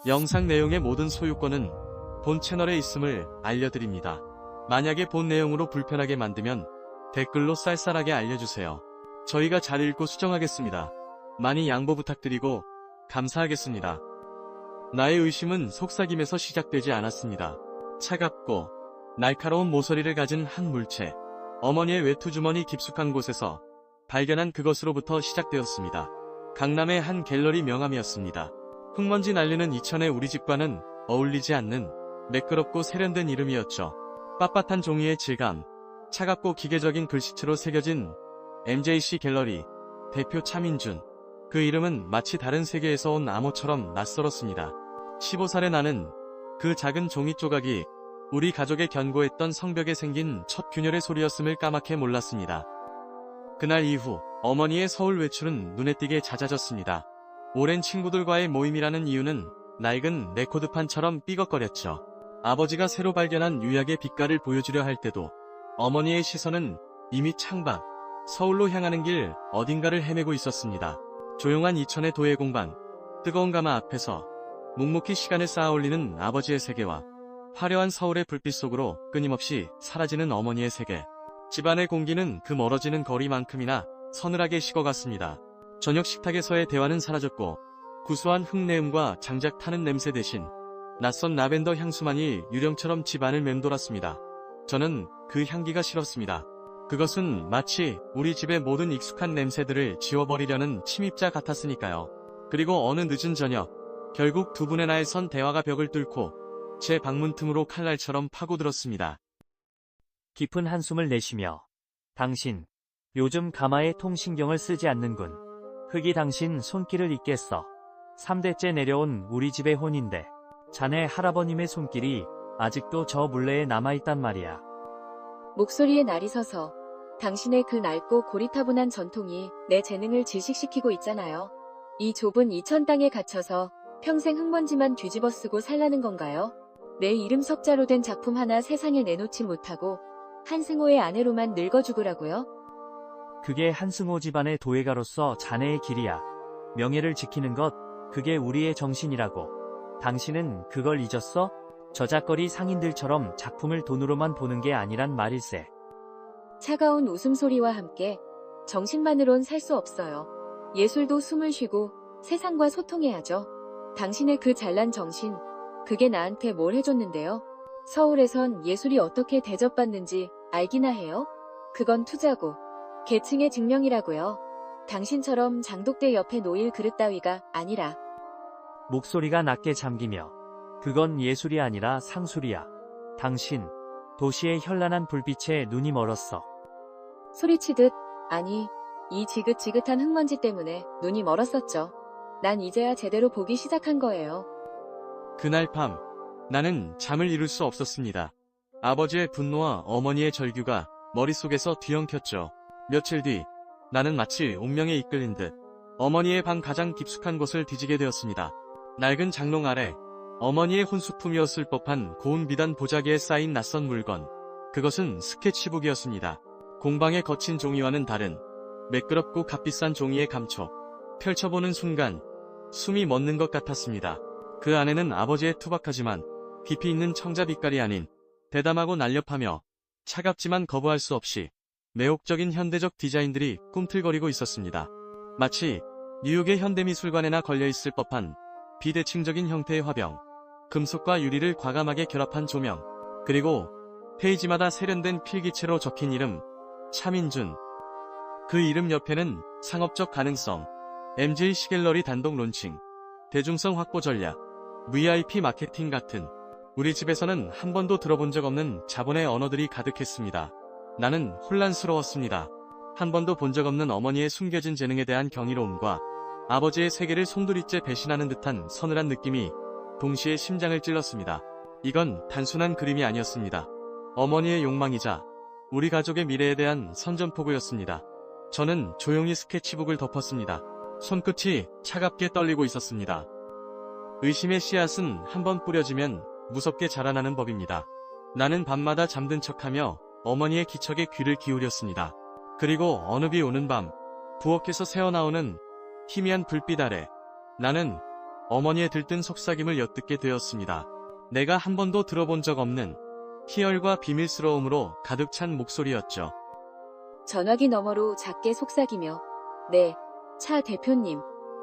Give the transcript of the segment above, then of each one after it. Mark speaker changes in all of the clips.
Speaker 1: 영상 내용의 모든 소유권은 본 채널에 있음을 알려드립니다. 만약에 본 내용으로 불편하게 만들면 댓글로 쌀쌀하게 알려주세요. 저희가 잘 읽고 수정하겠습니다. 많이 양보 부탁드리고 감사하겠습니다. 나의 의심은 속삭임에서 시작되지 않았습니다. 차갑고 날카로운 모서리를 가진 한 물체, 어머니의 외투주머니 깊숙한 곳에서 발견한 그것으로부터 시작되었습니다. 강남의 한 갤러리 명함이었습니다. 흙먼지 날리는 이천의 우리 집과는 어울리지 않는 매끄럽고 세련된 이름이었죠. 빳빳한 종이의 질감, 차갑고 기계적인 글씨체로 새겨진 MJC 갤러리, 대표 차민준. 그 이름은 마치 다른 세계에서 온 암호처럼 낯설었습니다. 15살의 나는 그 작은 종이 조각이 우리 가족의 견고했던 성벽에 생긴 첫 균열의 소리였음을 까맣게 몰랐습니다. 그날 이후 어머니의 서울 외출은 눈에 띄게 잦아졌습니다. 오랜 친구들과의 모임이라는 이유는 낡은 레코드판처럼 삐걱거렸죠. 아버지가 새로 발견한 유약의 빛깔을 보여주려 할 때도 어머니의 시선은 이미 창밖, 서울로 향하는 길 어딘가를 헤매고 있었습니다. 조용한 이천의 도예 공방, 뜨거운 가마 앞에서 묵묵히 시간을 쌓아올리는 아버지의 세계와 화려한 서울의 불빛 속으로 끊임없이 사라지는 어머니의 세계. 집안의 공기는 그 멀어지는 거리만큼이나 서늘하게 식어갔습니다. 저녁 식탁에서의 대화는 사라졌고 구수한 흙내음과 장작 타는 냄새 대신 낯선 라벤더 향수만이 유령처럼 집안을 맴돌았습니다. 저는 그 향기가 싫었습니다. 그것은 마치 우리 집의 모든 익숙한 냄새들을 지워버리려는 침입자 같았으니까요. 그리고 어느 늦은 저녁, 결국 두 분의 나의 선 대화가 벽을 뚫고 제 방문 틈으로 칼날처럼 파고들었습니다.
Speaker 2: 깊은 한숨을 내쉬며 당신, 요즘 가마에 통신경을 쓰지 않는군. 흙이 당신 손길을 잊겠어. 3대째 내려온 우리 집의 혼인데 자네 할아버님의 손길이 아직도 저 물레에 남아있단 말이야.
Speaker 3: 목소리에 날이 서서 당신의 그 낡고 고리타분한 전통이 내 재능을 질식시키고 있잖아요. 이 좁은 이천 땅에 갇혀서 평생 흙먼지만 뒤집어 쓰고 살라는 건가요? 내 이름 석자로 된 작품 하나 세상에 내놓지 못하고 한승호의 아내로만 늙어 죽으라고요?
Speaker 2: 그게 한승호 집안의 도예가로서 자네의 길이야. 명예를 지키는 것, 그게 우리의 정신이라고. 당신은 그걸 잊었어? 저작거리 상인들처럼 작품을 돈으로만 보는 게 아니란 말일세.
Speaker 3: 차가운 웃음소리와 함께 정신만으론 살 수 없어요. 예술도 숨을 쉬고 세상과 소통해야죠. 당신의 그 잘난 정신, 그게 나한테 뭘 해줬는데요? 서울에선 예술이 어떻게 대접받는지 알기나 해요? 그건 투자고 계층의 증명이라고요. 당신처럼 장독대 옆에 놓일 그릇 따위가 아니라.
Speaker 2: 목소리가 낮게 잠기며 그건 예술이 아니라 상술이야. 당신, 도시의 현란한 불빛에 눈이 멀었어.
Speaker 3: 소리치듯, 아니, 이 지긋지긋한 흙먼지 때문에 눈이 멀었었죠. 난 이제야 제대로 보기 시작한 거예요.
Speaker 1: 그날 밤, 나는 잠을 이룰 수 없었습니다. 아버지의 분노와 어머니의 절규가 머릿속에서 뒤엉켰죠. 며칠 뒤, 나는 마치 운명에 이끌린 듯 어머니의 방 가장 깊숙한 곳을 뒤지게 되었습니다. 낡은 장롱 아래 어머니의 혼수품이었을 법한 고운 비단 보자기에 쌓인 낯선 물건. 그것은 스케치북이었습니다. 공방의 거친 종이와는 다른 매끄럽고 값비싼 종이의 감촉. 펼쳐보는 순간 숨이 멎는 것 같았습니다. 그 안에는 아버지의 투박하지만 깊이 있는 청자 빛깔이 아닌 대담하고 날렵하며 차갑지만 거부할 수 없이 매혹적인 현대적 디자인들이 꿈틀거리고 있었습니다. 마치 뉴욕의 현대미술관에나 걸려있을 법한 비대칭적인 형태의 화병, 금속과 유리를 과감하게 결합한 조명, 그리고 페이지마다 세련된 필기체로 적힌 이름, 차민준. 그 이름 옆에는 상업적 가능성, MJC 갤러리 단독 론칭, 대중성 확보 전략, VIP 마케팅 같은 우리 집에서는 한 번도 들어본 적 없는 자본의 언어들이 가득했습니다. 나는 혼란스러웠습니다. 한 번도 본 적 없는 어머니의 숨겨진 재능에 대한 경이로움과 아버지의 세계를 송두리째 배신하는 듯한 서늘한 느낌이 동시에 심장을 찔렀습니다. 이건 단순한 그림이 아니었습니다. 어머니의 욕망이자 우리 가족의 미래에 대한 선전포고였습니다. 저는 조용히 스케치북을 덮었습니다. 손끝이 차갑게 떨리고 있었습니다. 의심의 씨앗은 한번 뿌려지면 무섭게 자라나는 법입니다. 나는 밤마다 잠든 척하며 어머니의 기척에 귀를 기울였습니다. 그리고 어느 비 오는 밤, 부엌에서 새어나오는 희미한 불빛 아래 나는 어머니의 들뜬 속삭임을 엿듣게 되었습니다. 내가 한 번도 들어본 적 없는 희열과 비밀스러움으로 가득 찬 목소리였죠.
Speaker 3: 전화기 너머로 작게 속삭이며 네, 차 대표님.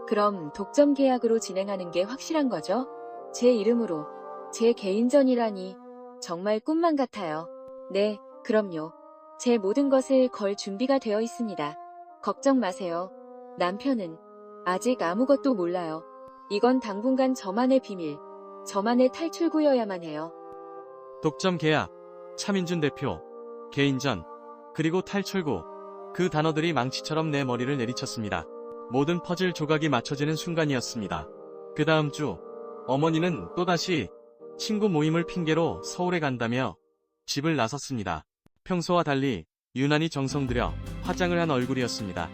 Speaker 3: 그럼 독점 계약으로 진행하는 게 확실한 거죠? 제 이름으로 제 개인전이라니 정말 꿈만 같아요. 네, 그럼요. 제 모든 것을 걸 준비가 되어 있습니다. 걱정 마세요. 남편은 아직 아무것도 몰라요. 이건 당분간 저만의 비밀, 저만의 탈출구여야만 해요.
Speaker 1: 독점 계약, 차민준 대표, 개인전, 그리고 탈출구. 그 단어들이 망치처럼 내 머리를 내리쳤습니다. 모든 퍼즐 조각이 맞춰지는 순간이었습니다. 그 다음 주, 어머니는 또다시 친구 모임을 핑계로 서울에 간다며 집을 나섰습니다. 평소와 달리 유난히 정성 들여 화장을 한 얼굴이었습니다.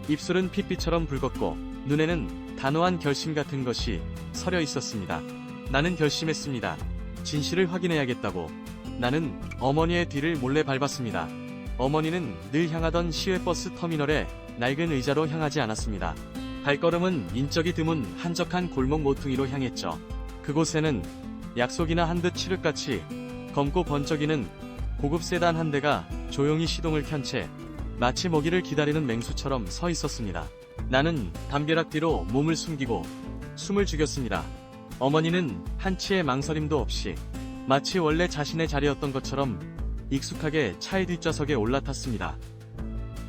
Speaker 1: 입술은 핏빛처럼 붉었고 눈에는 단호한 결심 같은 것이 서려 있었습니다. 나는 결심했습니다. 진실을 확인해야겠다고. 나는 어머니의 뒤를 몰래 밟았습니다. 어머니는 늘 향하던 시외버스 터미널에 낡은 의자로 향하지 않았습니다. 발걸음은 인적이 드문 한적한 골목 모퉁이로 향했죠. 그곳에는 약속이나 한 듯 칠흑같이 검고 번쩍이는 고급 세단 한 대가 조용히 시동을 켠 채 마치 먹이를 기다리는 맹수처럼 서 있었습니다. 나는 담벼락 뒤로 몸을 숨기고 숨을 죽였습니다. 어머니는 한치의 망설임도 없이 마치 원래 자신의 자리였던 것처럼 익숙하게 차의 뒷좌석에 올라탔습니다.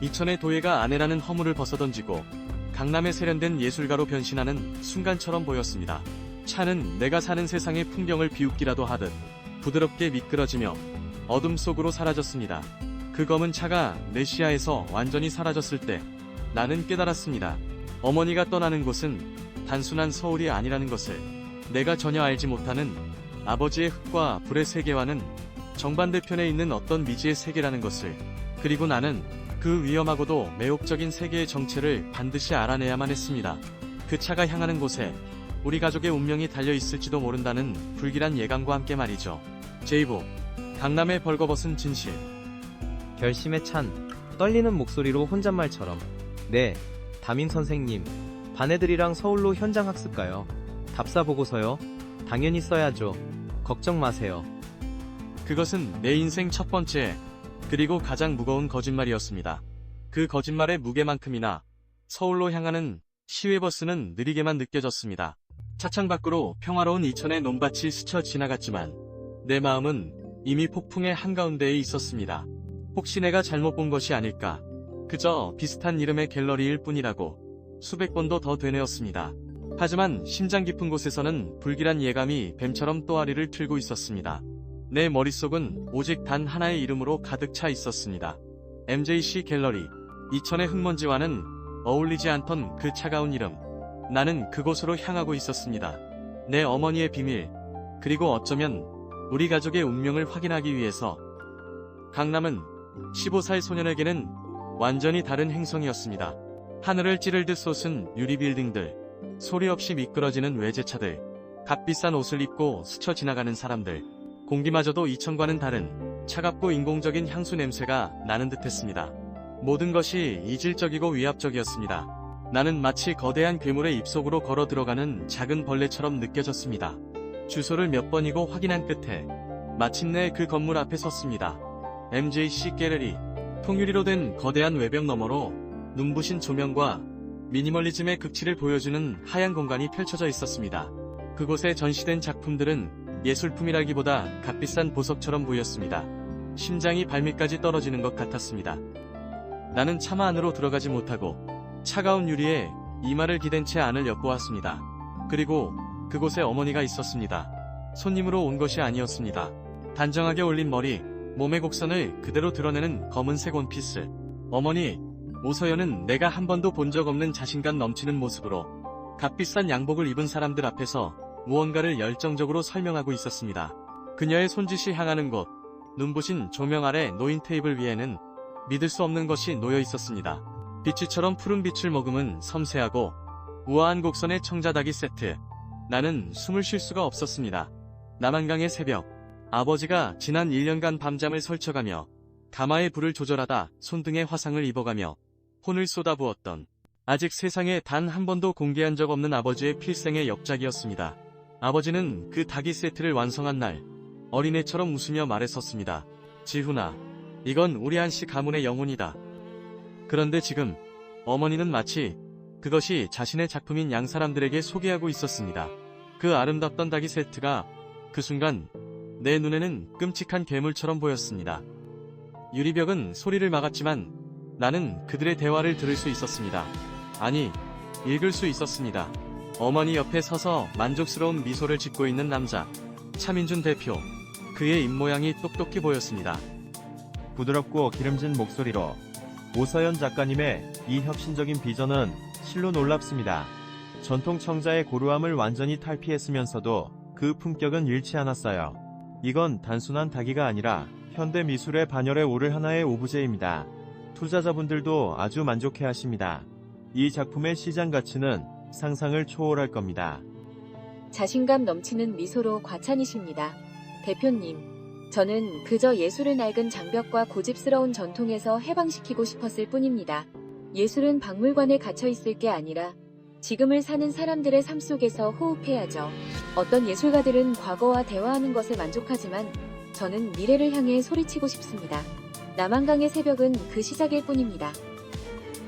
Speaker 1: 이천의 도예가 아내라는 허물을 벗어던지고 강남에 세련된 예술가로 변신하는 순간처럼 보였습니다. 차는 내가 사는 세상의 풍경을 비웃기라도 하듯 부드럽게 미끄러지며 어둠 속으로 사라졌습니다. 그 검은 차가 내 시야에서 완전히 사라졌을 때 나는 깨달았습니다. 어머니가 떠나는 곳은 단순한 서울이 아니라는 것을, 내가 전혀 알지 못하는 아버지의 흙과 불의 세계와는 정반대편에 있는 어떤 미지의 세계라는 것을, 그리고 나는 그 위험하고도 매혹적인 세계의 정체를 반드시 알아내야만 했습니다. 그 차가 향하는 곳에 우리 가족의 운명이 달려있을지도 모른다는 불길한 예감과 함께 말이죠. 제이북, 강남의 벌거벗은 진실.
Speaker 4: 결심에 찬 떨리는 목소리로 혼잣말처럼 네, 담임 선생님. 반 애들이랑 서울로 현장 학습 가요. 답사 보고서요. 당연히 써야죠. 걱정 마세요.
Speaker 1: 그것은 내 인생 첫 번째, 그리고 가장 무거운 거짓말이었습니다. 그 거짓말의 무게만큼이나 서울로 향하는 시외버스는 느리게만 느껴졌습니다. 차창 밖으로 평화로운 이천의 논밭이 스쳐 지나갔지만 내 마음은 이미 폭풍의 한가운데에 있었습니다. 혹시 내가 잘못 본 것이 아닐까? 그저 비슷한 이름의 갤러리일 뿐이라고 수백 번도 더 되뇌었습니다. 하지만 심장 깊은 곳에서는 불길한 예감이 뱀처럼 또아리를 틀고 있었습니다. 내 머릿속은 오직 단 하나의 이름으로 가득 차 있었습니다. MJC 갤러리. 이천의 흙먼지와는 어울리지 않던 그 차가운 이름. 나는 그곳으로 향하고 있었습니다. 내 어머니의 비밀, 그리고 어쩌면 우리 가족의 운명을 확인하기 위해서. 강남은 15살 소년에게는 완전히 다른 행성이었습니다. 하늘을 찌를 듯 솟은 유리 빌딩들, 소리 없이 미끄러지는 외제차들, 값비싼 옷을 입고 스쳐 지나가는 사람들, 공기마저도 이천과는 다른 차갑고 인공적인 향수 냄새가 나는 듯했습니다. 모든 것이 이질적이고 위압적이었습니다. 나는 마치 거대한 괴물의 입속으로 걸어 들어가는 작은 벌레처럼 느껴졌습니다. 주소를 몇 번이고 확인한 끝에 마침내 그 건물 앞에 섰습니다. MJC 갤러리. 통유리로 된 거대한 외벽 너머로 눈부신 조명과 미니멀리즘의 극치를 보여주는 하얀 공간이 펼쳐져 있었습니다. 그곳에 전시된 작품들은 예술품이라기보다 값비싼 보석처럼 보였습니다. 심장이 발밑까지 떨어지는 것 같았습니다. 나는 차마 안으로 들어가지 못하고 차가운 유리에 이마를 기댄 채 안을 엿보았습니다. 그리고 그곳에 어머니가 있었습니다. 손님으로 온 것이 아니었습니다. 단정하게 올린 머리, 몸의 곡선을 그대로 드러내는 검은색 원피스. 어머니, 오서연은 내가 한 번도 본 적 없는 자신감 넘치는 모습으로 값비싼 양복을 입은 사람들 앞에서 무언가를 열정적으로 설명하고 있었습니다. 그녀의 손짓이 향하는 곳, 눈부신 조명 아래 놓인 테이블 위에는 믿을 수 없는 것이 놓여 있었습니다. 비치처럼 푸른 빛을 머금은 섬세하고 우아한 곡선의 청자닭이 세트. 나는 숨을 쉴 수가 없었습니다. 남한강의 새벽. 아버지가 지난 1년간 밤잠을 설쳐가며 가마의 불을 조절하다 손등에 화상을 입어가며 혼을 쏟아부었던 아직 세상에 단 한 번도 공개한 적 없는 아버지의 필생의 역작이었습니다. 아버지는 그 닭이 세트를 완성한 날 어린애처럼 웃으며 말했었습니다. 지훈아, 이건 우리 한씨 가문의 영혼이다. 그런데 지금 어머니는 마치 그것이 자신의 작품인 양 사람들에게 소개하고 있었습니다. 그 아름답던 닭이 세트가 그 순간 내 눈에는 끔찍한 괴물처럼 보였습니다. 유리벽은 소리를 막았지만 나는 그들의 대화를 들을 수 있었습니다. 아니, 읽을 수 있었습니다. 어머니 옆에 서서 만족스러운 미소를 짓고 있는 남자, 차민준 대표. 그의 입모양이 똑똑해 보였습니다.
Speaker 5: 부드럽고 기름진 목소리로 오서연 작가님의 이 혁신적인 비전은 실로 놀랍습니다. 전통 청자의 고루함을 완전히 탈피했으면서도 그 품격은 잃지 않았어요. 이건 단순한 닭이가 아니라 현대 미술의 반열에 오를 하나의 오브제입니다. 투자자분들도 아주 만족해 하십니다. 이 작품의 시장 가치는 상상을 초월할 겁니다.
Speaker 3: 자신감 넘치는 미소로 과찬이십니다. 대표님, 저는 그저 예술을 낡은 장벽과 고집스러운 전통에서 해방시키고 싶었을 뿐입니다. 예술은 박물관에 갇혀 있을 게 아니라 지금을 사는 사람들의 삶 속에서 호흡해야죠. 어떤 예술가들은 과거와 대화하는 것에 만족하지만 저는 미래를 향해 소리치고 싶습니다. 남한강의 새벽은 그 시작일 뿐입니다.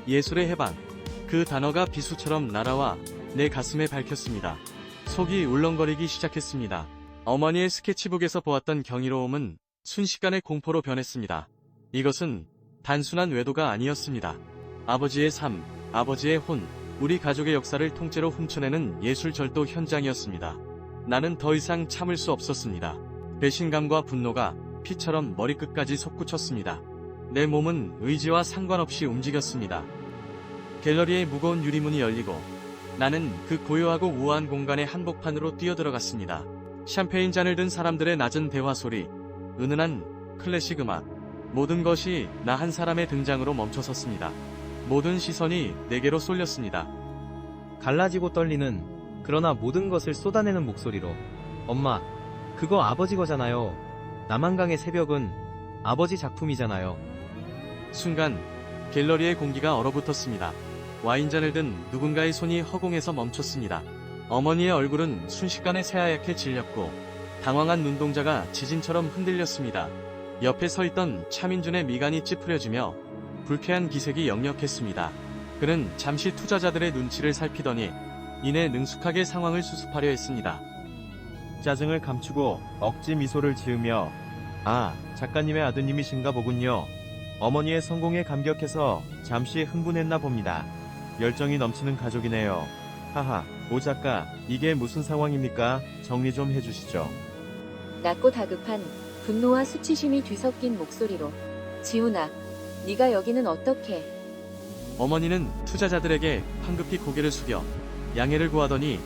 Speaker 1: 예술의 해방. 그 단어가 비수처럼 날아와 내 가슴에 밝혔습니다. 속이 울렁거리기 시작했습니다. 어머니의 스케치북에서 보았던 경이로움은 순식간에 공포로 변했습니다. 이것은 단순한 외도가 아니었습니다. 아버지의 삶, 아버지의 혼, 우리 가족의 역사를 통째로 훔쳐내는 예술 절도 현장이었습니다. 나는 더 이상 참을 수 없었습니다. 배신감과 분노가 피처럼 머리끝까지 솟구쳤습니다. 내 몸은 의지와 상관없이 움직였습니다. 갤러리의 무거운 유리문이 열리고 나는 그 고요하고 우아한 공간의 한복판으로 뛰어들어갔습니다. 샴페인 잔을 든 사람들의 낮은 대화 소리, 은은한 클래식 음악, 모든 것이 나 한 사람의 등장으로 멈춰섰습니다. 모든 시선이 내게로 쏠렸습니다.
Speaker 4: 갈라지고 떨리는 그러나 모든 것을 쏟아내는 목소리로 엄마, 그거 아버지 거잖아요. 남한강의 새벽은 아버지 작품이잖아요.
Speaker 1: 순간 갤러리의 공기가 얼어붙었습니다. 와인잔을 든 누군가의 손이 허공에서 멈췄습니다. 어머니의 얼굴은 순식간에 새하얗게 질렸고 당황한 눈동자가 지진처럼 흔들렸습니다. 옆에 서 있던 차민준의 미간이 찌푸려지며 불쾌한 기색이 역력했습니다. 그는 잠시 투자자들의 눈치를 살피더니 이내 능숙하게 상황을 수습하려 했습니다.
Speaker 5: 짜증을 감추고 억지 미소를 지으며 아, 작가님의 아드님이신가 보군요. 어머니의 성공에 감격해서 잠시 흥분했나 봅니다. 열정이 넘치는 가족이네요. 하하, 오 작가, 이게 무슨 상황입니까? 정리 좀 해주시죠.
Speaker 3: 낮고 다급한 분노와 수치심이 뒤섞인 목소리로 지훈아, 네가 여기는 어떻게?
Speaker 1: 어머니는 투자자들에게 황급히 고개를 숙여 양해를 구하더니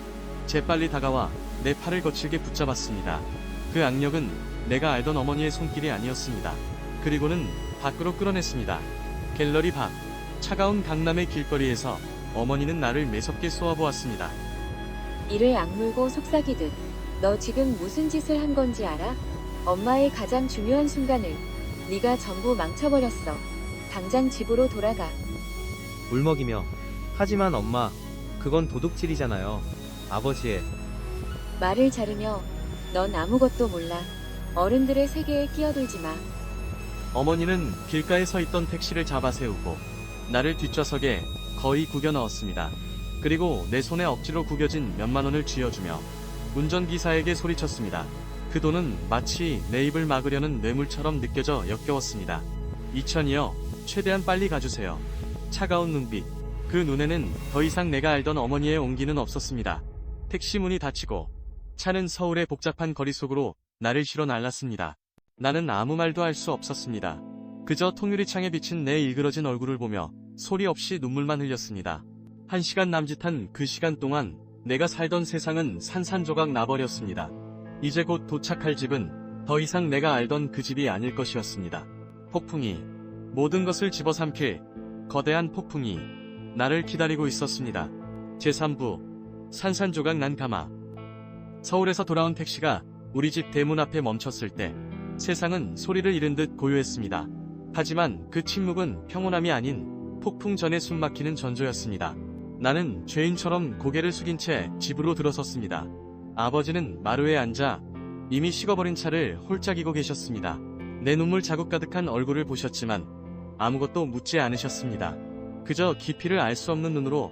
Speaker 1: 재빨리 다가와 내 팔을 거칠게 붙잡았습니다. 그 악력은 내가 알던 어머니의 손길이 아니었습니다. 그리고는 밖으로 끌어냈습니다. 갤러리 밖, 차가운 강남의 길거리에서 어머니는 나를 매섭게 쏘아보았습니다.
Speaker 3: 이를 악물고 속삭이듯 너 지금 무슨 짓을 한 건지 알아? 엄마의 가장 중요한 순간을 네가 전부 망쳐버렸어. 당장 집으로 돌아가.
Speaker 4: 울먹이며 하지만 엄마, 그건 도둑질이잖아요. 아버지의
Speaker 3: 말을 자르며 넌 아무것도 몰라. 어른들의 세계에 끼어들지 마.
Speaker 1: 어머니는 길가에 서 있던 택시를 잡아 세우고 나를 뒷좌석에 거의 구겨 넣었습니다. 그리고 내 손에 억지로 구겨진 몇만 원을 쥐어주며 운전기사에게 소리쳤습니다. 그 돈은 마치 내 입을 막으려는 뇌물처럼 느껴져 역겨웠습니다. 2천이요. 최대한 빨리 가주세요. 차가운 눈빛. 그 눈에는 더 이상 내가 알던 어머니의 온기는 없었습니다. 택시 문이 닫히고 차는 서울의 복잡한 거리 속으로 나를 실어 날랐습니다. 나는 아무 말도 할 수 없었습니다. 그저 통유리창에 비친 내 일그러진 얼굴을 보며 소리 없이 눈물만 흘렸습니다. 1시간 남짓한 그 시간 동안 내가 살던 세상은 산산조각 나버렸습니다. 이제 곧 도착할 집은 더 이상 내가 알던 그 집이 아닐 것이었습니다. 폭풍이, 모든 것을 집어삼킬 거대한 폭풍이 나를 기다리고 있었습니다. 제3부, 산산조각 난 가마. 서울에서 돌아온 택시가 우리 집 대문 앞에 멈췄을 때 세상은 소리를 잃은 듯 고요했습니다. 하지만 그 침묵은 평온함이 아닌 폭풍 전에 숨막히는 전조였습니다. 나는 죄인처럼 고개를 숙인 채 집으로 들어섰습니다. 아버지는 마루에 앉아 이미 식어버린 차를 홀짝이고 계셨습니다. 내 눈물 자국 가득한 얼굴을 보셨지만 아무것도 묻지 않으셨습니다. 그저 깊이를 알 수 없는 눈으로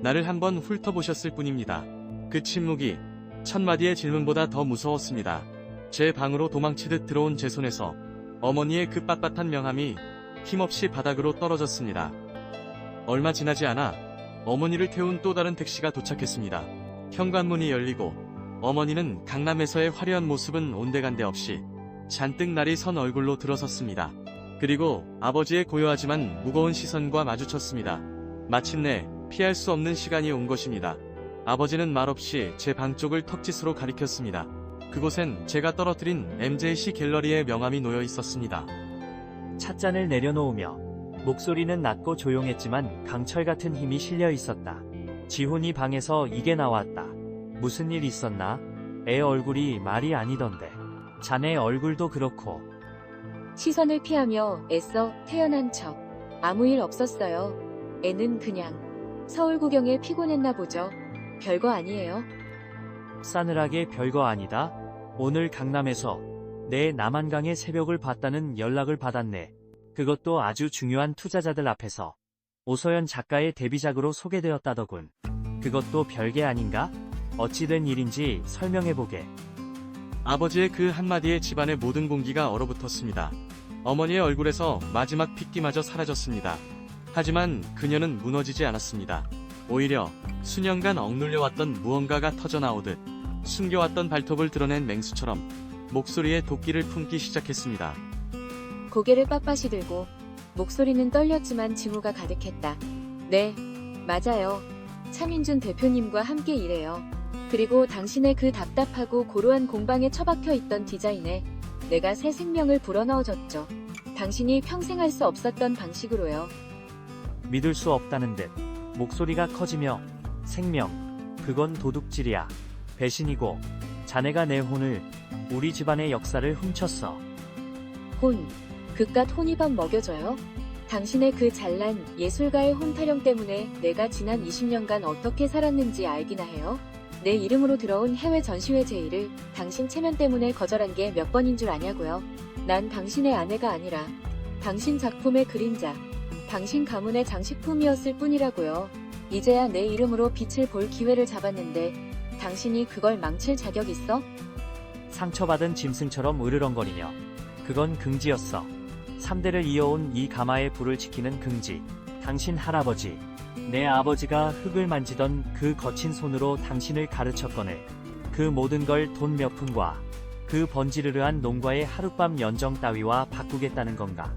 Speaker 1: 나를 한번 훑어보셨을 뿐입니다. 그 침묵이 천마디의 질문보다 더 무서웠습니다. 제 방으로 도망치듯 들어온 제 손에서 어머니의 그 빳빳한 명함이 힘없이 바닥으로 떨어졌습니다. 얼마 지나지 않아 어머니를 태운 또 다른 택시가 도착했습니다. 현관문이 열리고 어머니는 강남에서의 화려한 모습은 온데간데 없이 잔뜩 날이 선 얼굴로 들어섰습니다. 그리고 아버지의 고요하지만 무거운 시선과 마주쳤습니다. 마침내 피할 수 없는 시간이 온 것입니다. 아버지는 말없이 제 방 쪽을 턱짓으로 가리켰습니다. 그곳엔 제가 떨어뜨린 MJC 갤러리의 명함이 놓여 있었습니다.
Speaker 2: 찻잔을 내려놓으며 목소리는 낮고 조용했지만 강철 같은 힘이 실려 있었다. 지훈이 방에서 이게 나왔다. 무슨 일 있었나? 애 얼굴이 말이 아니던데. 자네 얼굴도 그렇고.
Speaker 3: 시선을 피하며 애써 태연한 척. 아무 일 없었어요. 애는 그냥 서울 구경에 피곤했나 보죠. 별거 아니에요.
Speaker 2: 싸늘하게 별거 아니다. 오늘 강남에서 내 남한강의 새벽을 봤다는 연락을 받았네. 그것도 아주 중요한 투자자들 앞에서 오서연 작가의 데뷔작으로 소개되었다더군. 그것도 별게 아닌가? 어찌된 일인지 설명해보게.
Speaker 1: 아버지의 그 한마디에 집안의 모든 공기가 얼어붙었습니다. 어머니의 얼굴에서 마지막 핏기마저 사라졌습니다. 하지만 그녀는 무너지지 않았습니다. 오히려 수년간 억눌려왔던 무언가가 터져나오듯 숨겨왔던 발톱을 드러낸 맹수처럼 목소리에 도끼를 품기 시작했습니다.
Speaker 3: 고개를 빳빳이 들고 목소리는 떨렸지만 징후가 가득했다. 네, 맞아요. 차민준 대표님과 함께 일해요. 그리고 당신의 그 답답하고 고루한 공방에 처박혀 있던 디자인에 내가 새 생명을 불어넣어줬죠. 당신이 평생 할 수 없었던 방식으로요.
Speaker 2: 믿을 수 없다는 듯 목소리가 커지며 생명, 그건 도둑질이야. 배신이고 자네가 내 혼을, 우리 집안의 역사를 훔쳤어.
Speaker 3: 혼, 그깟 혼이밥 먹여줘요? 당신의 그 잘난 예술가의 혼 타령 때문에 내가 지난 20년간 어떻게 살았는지 알기나 해요? 내 이름으로 들어온 해외 전시회 제의를 당신 체면 때문에 거절한 게 몇 번인 줄 아냐고요? 난 당신의 아내가 아니라 당신 작품의 그림자, 당신 가문의 장식품이었을 뿐이라고요. 이제야 내 이름으로 빛을 볼 기회를 잡았는데 당신이 그걸 망칠 자격 있어?
Speaker 2: 상처받은 짐승처럼 으르렁거리며. 그건 긍지였어. 3대를 이어온 이 가마의 불을 지키는 긍지. 당신 할아버지. 내 아버지가 흙을 만지던 그 거친 손으로 당신을 가르쳤거늘. 그 모든 걸 돈 몇 푼과 그 번지르르한 농가의 하룻밤 연정 따위와 바꾸겠다는 건가?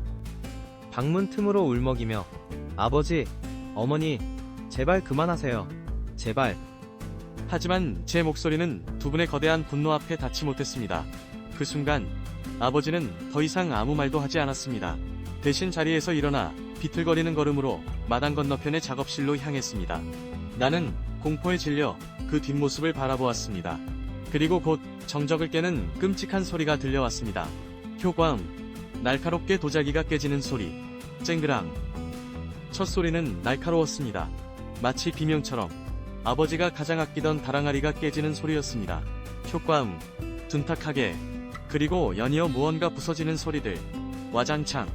Speaker 4: 방문 틈으로 울먹이며 아버지, 어머니, 제발 그만하세요. 제발.
Speaker 1: 하지만 제 목소리는 두 분의 거대한 분노 앞에 닿지 못했습니다. 그 순간 아버지는 더 이상 아무 말도 하지 않았습니다. 대신 자리에서 일어나 비틀거리는 걸음으로 마당 건너편의 작업실로 향했습니다. 나는 공포에 질려 그 뒷모습을 바라보았습니다. 그리고 곧 정적을 깨는 끔찍한 소리가 들려왔습니다. 효과음, 날카롭게 도자기가 깨지는 소리, 쨍그랑. 첫 소리는 날카로웠습니다. 마치 비명처럼 아버지가 가장 아끼던 다랑아리가 깨지는 소리였습니다. 효과음, 둔탁하게, 그리고 연이어 무언가 부서지는 소리들, 와장창.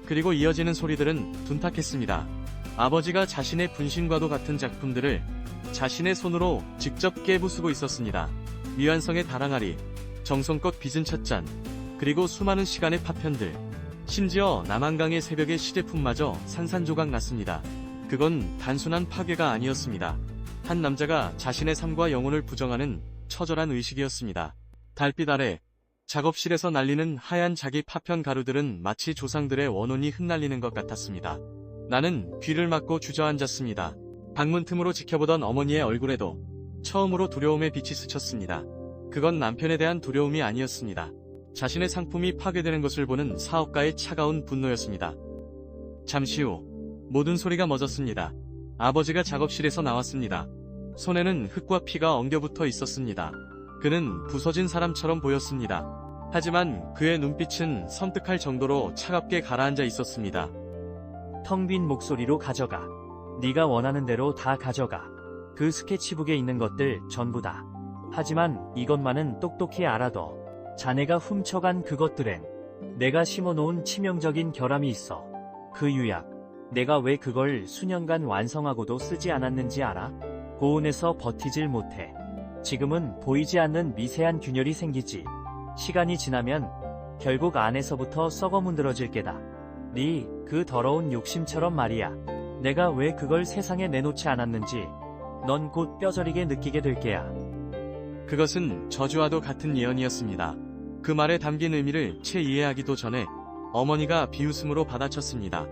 Speaker 1: 그리고 이어지는 소리들은 둔탁했습니다. 아버지가 자신의 분신과도 같은 작품들을 자신의 손으로 직접 깨부수고 있었습니다. 미완성의 다랑아리, 정성껏 빚은 찻잔, 그리고 수많은 시간의 파편들, 심지어 남한강의 새벽의 시제품마저 산산조각 났습니다. 그건 단순한 파괴가 아니었습니다. 한 남자가 자신의 삶과 영혼을 부정하는 처절한 의식이었습니다. 달빛 아래 작업실에서 날리는 하얀 자기 파편 가루들은 마치 조상들의 원혼이 흩날리는 것 같았습니다. 나는 귀를 막고 주저앉았습니다. 방문 틈으로 지켜보던 어머니의 얼굴에도 처음으로 두려움의 빛이 스쳤습니다. 그건 남편에 대한 두려움이 아니었습니다. 자신의 상품이 파괴되는 것을 보는 사업가의 차가운 분노였습니다. 잠시 후 모든 소리가 멎었습니다. 아버지가 작업실에서 나왔습니다. 손에는 흙과 피가 엉겨붙어 있었습니다. 그는 부서진 사람처럼 보였습니다. 하지만 그의 눈빛은 섬뜩할 정도로 차갑게 가라앉아 있었습니다.
Speaker 2: 텅 빈 목소리로 가져가. 네가 원하는 대로 다 가져가. 그 스케치북에 있는 것들 전부 다. 하지만 이것만은 똑똑히 알아둬. 자네가 훔쳐간 그것들엔 내가 심어놓은 치명적인 결함이 있어. 그 유약, 내가 왜 그걸 수년간 완성하고도 쓰지 않았는지 알아? 고온에서 버티질 못해. 지금은 보이지 않는 미세한 균열이 생기지. 시간이 지나면 결국 안에서부터 썩어 문드러질 게다. 네 그 더러운 욕심처럼 말이야. 내가 왜 그걸 세상에 내놓지 않았는지 넌 곧 뼈저리게 느끼게 될 게야.
Speaker 1: 그것은 저주와도 같은 예언이었습니다. 그 말에 담긴 의미를 채 이해하기도 전에 어머니가 비웃음으로 받아쳤습니다.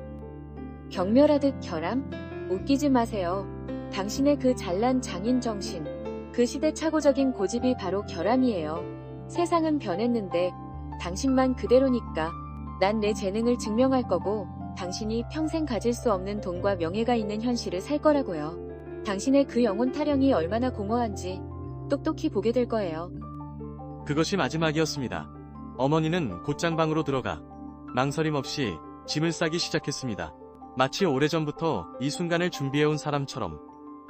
Speaker 3: 경멸하듯 결함? 웃기지 마세요. 당신의 그 잘난 장인 정신, 그 시대착오적인 고집이 바로 결함이에요. 세상은 변했는데 당신만 그대로니까 난 내 재능을 증명할 거고 당신이 평생 가질 수 없는 돈과 명예가 있는 현실을 살 거라고요. 당신의 그 영혼 타령이 얼마나 공허한지 똑똑히 보게 될 거예요.
Speaker 1: 그것이 마지막이었습니다. 어머니는 곧장 방으로 들어가 망설임 없이 짐을 싸기 시작했습니다. 마치 오래전부터 이 순간을 준비해온 사람처럼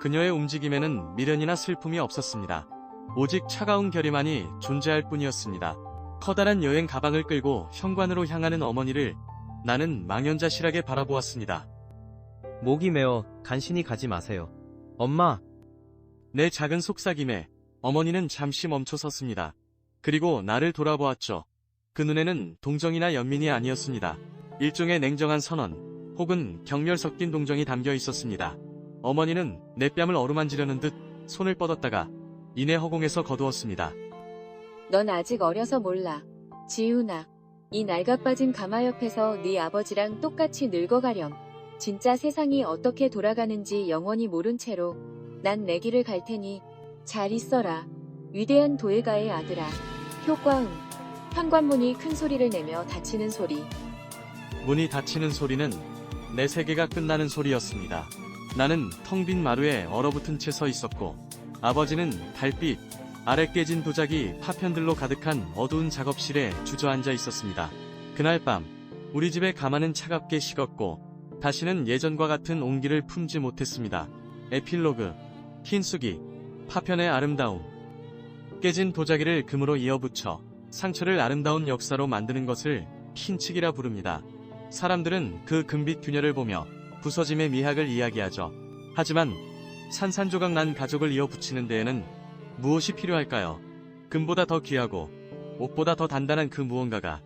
Speaker 1: 그녀의 움직임에는 미련이나 슬픔이 없었습니다. 오직 차가운 결의만이 존재할 뿐이었습니다. 커다란 여행 가방을 끌고 현관으로 향하는 어머니를 나는 망연자실하게 바라보았습니다.
Speaker 4: 목이 메어 간신히 가지 마세요. 엄마,
Speaker 1: 내 작은 속삭임에 어머니는 잠시 멈춰 섰습니다. 그리고 나를 돌아보았죠. 그 눈에는 동정이나 연민이 아니었습니다. 일종의 냉정한 선언, 혹은 경멸 섞인 동정이 담겨 있었습니다. 어머니는 내 뺨을 어루만지려는 듯 손을 뻗었다가 이내 허공에서 거두었습니다.
Speaker 3: 넌 아직 어려서 몰라. 지훈아, 이 낡아빠진 가마 옆에서 네 아버지랑 똑같이 늙어가렴. 진짜 세상이 어떻게 돌아가는지 영원히 모른 채로 난 내 길을 갈 테니 잘 있어라. 위대한 도예가의 아들아. 효과음. 현관문이 큰 소리를 내며 닫히는 소리.
Speaker 1: 문이 닫히는 소리는 내 세계가 끝나는 소리였습니다. 나는 텅 빈 마루에 얼어붙은 채 서 있었고 아버지는 달빛 아래 깨진 도자기 파편들로 가득한 어두운 작업실에 주저앉아 있었습니다. 그날 밤 우리 집의 가마는 차갑게 식었고 다시는 예전과 같은 온기를 품지 못했습니다. 에필로그, 흰수기, 파편의 아름다움. 깨진 도자기를 금으로 이어붙여 상처를 아름다운 역사로 만드는 것을 흰측이라 부릅니다. 사람들은 그 금빛 균열을 보며 부서짐의 미학을 이야기하죠. 하지만 산산조각 난 가족을 이어붙이는 데에는 무엇이 필요할까요? 금보다 더 귀하고 옷보다 더 단단한 그 무언가가.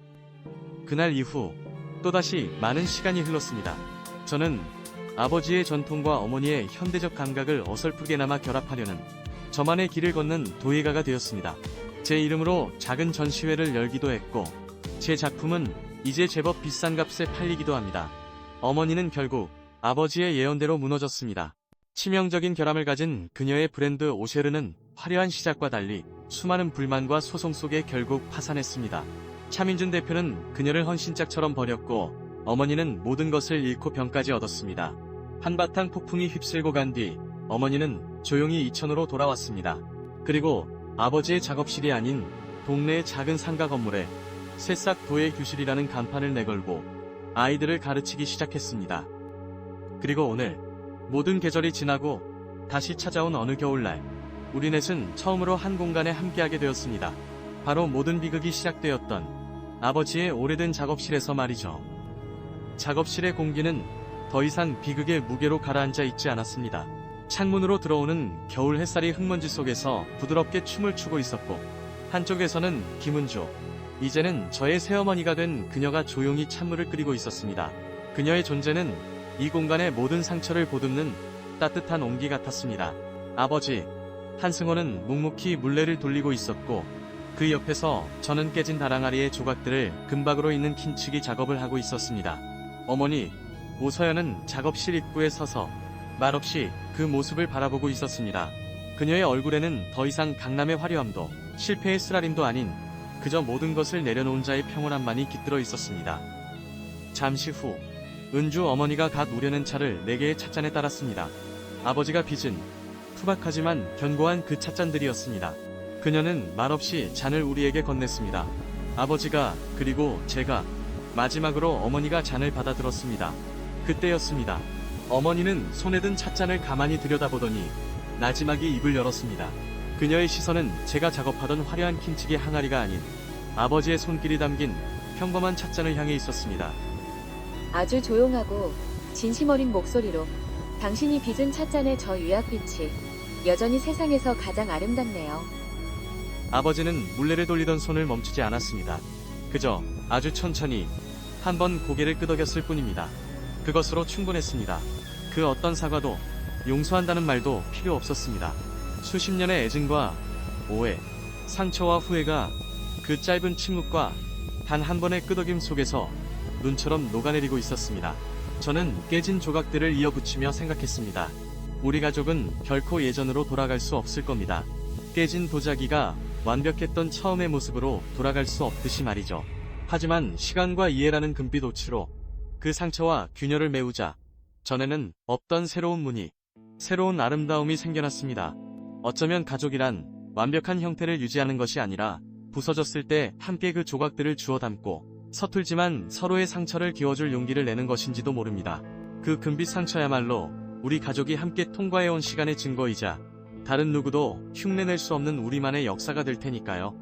Speaker 1: 그날 이후 또다시 많은 시간이 흘렀습니다. 저는 아버지의 전통과 어머니의 현대적 감각을 어설프게나마 결합하려는 저만의 길을 걷는 도예가가 되었습니다. 제 이름으로 작은 전시회를 열기도 했고 제 작품은 이제 제법 비싼 값에 팔리기도 합니다. 어머니는 결국 아버지의 예언대로 무너졌습니다. 치명적인 결함을 가진 그녀의 브랜드 오쉐르는 화려한 시작과 달리 수많은 불만과 소송 속에 결국 파산했습니다. 차민준 대표는 그녀를 헌신짝처럼 버렸고 어머니는 모든 것을 잃고 병까지 얻었습니다. 한바탕 폭풍이 휩쓸고 간 뒤 어머니는 조용히 이천으로 돌아왔습니다. 그리고 아버지의 작업실이 아닌 동네의 작은 상가 건물에 새싹 도예 교실이라는 간판을 내걸고 아이들을 가르치기 시작했습니다. 그리고 오늘 모든 계절이 지나고 다시 찾아온 어느 겨울날 우리 넷은 처음으로 한 공간에 함께하게 되었습니다. 바로 모든 비극이 시작되었던 아버지의 오래된 작업실에서 말이죠. 작업실의 공기는 더 이상 비극의 무게로 가라앉아 있지 않았습니다. 창문으로 들어오는 겨울 햇살이 흙먼지 속에서 부드럽게 춤을 추고 있었고 한쪽에서는 김은주, 이제는 저의 새어머니가 된 그녀가 조용히 찬물을 끓이고 있었습니다. 그녀의 존재는 이 공간의 모든 상처를 보듬는 따뜻한 온기 같았습니다. 아버지, 한승호는 묵묵히 물레를 돌리고 있었고 그 옆에서 저는 깨진 다랑아리의 조각들을 금박으로 있는 킨치기 작업을 하고 있었습니다. 어머니, 오서연은 작업실 입구에 서서 말없이 그 모습을 바라보고 있었습니다. 그녀의 얼굴에는 더 이상 강남의 화려함도 실패의 쓰라림도 아닌 그저 모든 것을 내려놓은 자의 평온함만이 깃들어 있었습니다. 잠시 후 은주 어머니가 갓 우려낸 차를 4개의 찻잔에 따랐습니다. 아버지가 빚은 투박하지만 견고한 그 찻잔들이었습니다. 그녀는 말없이 잔을 우리에게 건넸습니다. 아버지가 그리고 제가 마지막으로 어머니가 잔을 받아들었습니다. 그때였습니다. 어머니는 손에 든 찻잔을 가만히 들여다보더니 나지막이 입을 열었습니다. 그녀의 시선은 제가 작업하던 화려한 킨치기 항아리가 아닌 아버지의 손길이 담긴 평범한 찻잔을 향해 있었습니다.
Speaker 3: 아주 조용하고 진심 어린 목소리로 당신이 빚은 찻잔의 저 유약빛이 여전히 세상에서 가장 아름답네요.
Speaker 1: 아버지는 물레를 돌리던 손을 멈추지 않았습니다. 그저 아주 천천히 한 번 고개를 끄덕였을 뿐입니다. 그것으로 충분했습니다. 그 어떤 사과도 용서한다는 말도 필요 없었습니다. 수십 년의 애증과 오해, 상처와 후회가 그 짧은 침묵과 단 한 번의 끄덕임 속에서 눈처럼 녹아내리고 있었습니다. 저는 깨진 조각들을 이어붙이며 생각했습니다. 우리 가족은 결코 예전으로 돌아갈 수 없을 겁니다. 깨진 도자기가 완벽했던 처음의 모습으로 돌아갈 수 없듯이 말이죠. 하지만 시간과 이해라는 금빛 옷으로 그 상처와 균열을 메우자 전에는 없던 새로운 무늬, 새로운 아름다움이 생겨났습니다. 어쩌면 가족이란 완벽한 형태를 유지하는 것이 아니라 부서졌을 때 함께 그 조각들을 주워 담고 서툴지만 서로의 상처를 기워줄 용기를 내는 것인지도 모릅니다. 그 금빛 상처야말로 우리 가족이 함께 통과해온 시간의 증거이자 다른 누구도 흉내낼 수 없는 우리만의 역사가 될 테니까요.